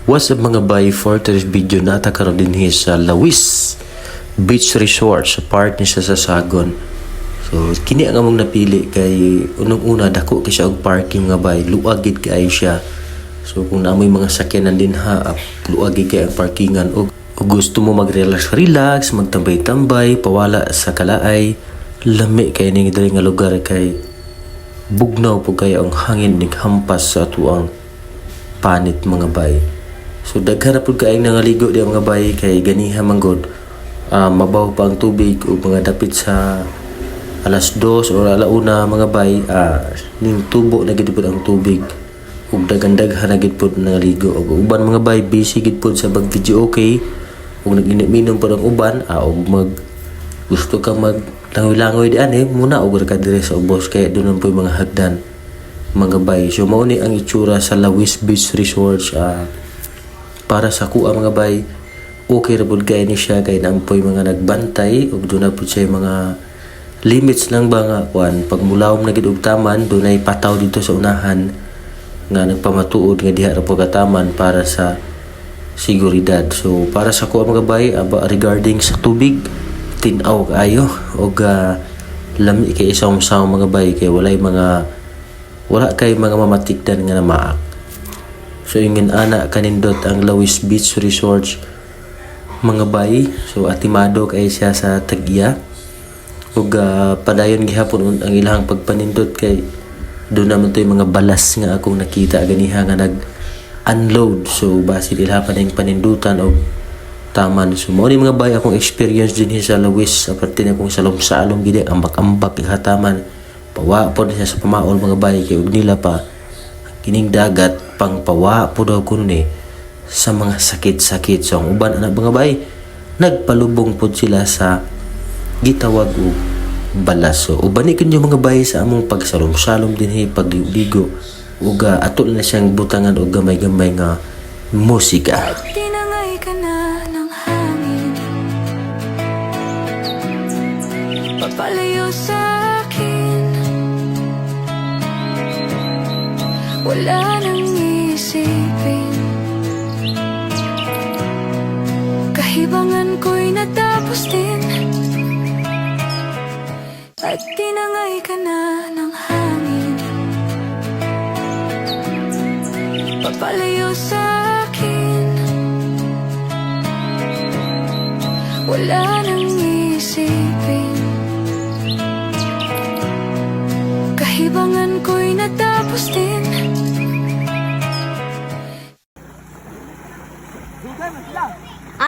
What's up mga bay, for today's video nata karon din sa Lawis Beach Resort sa part ni siya sa Sagon. So kini ang among napili kay unang-una dako kay siya og parking mga bay, luag gid kay siya. So kung naamoy mga sakyanan din ha, luag gid kay ang parkingan og gusto mo mag-relax, magtambay-tambay, pawala sa kalaay, lami kay ning diri nga lugar kay bugnaw po kaya ang hangin nighampas sa atuang panit mga bay. So daghan na pud kaayong nangaligo di mga bay kay ganiha manggod. Mabaw pa ang tubig o mga dapit sa alas 2 o alauna mga bay, ning tubo na gid pud ang tubig. Ug daghan-daghan na gid pud nangaligo og uban mga bay busy gid pud sa bag video okay. Ug nag-inom pud ang uban og mag gusto ka mag langoy-langoy di ani muna og ka dire sa ubos kay doon po yung mga hagdan mga bay. So mao ni ang itsura sa Lawis Beach Resort. Para sa kuha mga bay, okay ra pud kay ni siya kay naampoy mga nagbantay ug doon na pud siya mga limits lang ba nga kuan pag mulawom na gid og taman dunay pataw dito sa unahan nga nagpamatuod nga diha ra pud kataman para sa seguridad. So para sa kuha mga bay regarding sa tubig, tinaw kaayo og lami kay isang mga bay kay wala kay mga mamatikdan nga namaak. So ingin ana kanindot ang Lawis Beach Resort mga bay. So atimado kay siya sa tag-iya ug padayon gihapon ang ilang pagpanindot kay doon naman to yung mga balas nga akong nakita ganiha nga nag-unload. So base nila pa ning panindutan og taman. So mo ni mga bay akong experience din sa Lawis aparte na kung salom-salom gid ambak-ambak ang hataman. Pawa po siya sa pamaol mga bay kay ug nila pa kining dagat pang pawa po daw kuno sa mga sakit-sakit. So ang uban anak mga bay nagpalubong po sila sa gitawag og balas. So uban ni kinyo mga bay sa among pagsalom-salom dinhi pagligo ug ato na siyang butangan og gamay-gamay nga musika. Tinangay ka na ng hangin, papalayo sa akin, wala nang isipin. Kahibangan ko'y natapos din, at tinangay ka na ng hangin, papalayo sa akin, wala nang isipin. Kahibangan ko'y natapos din. Dugay man sila.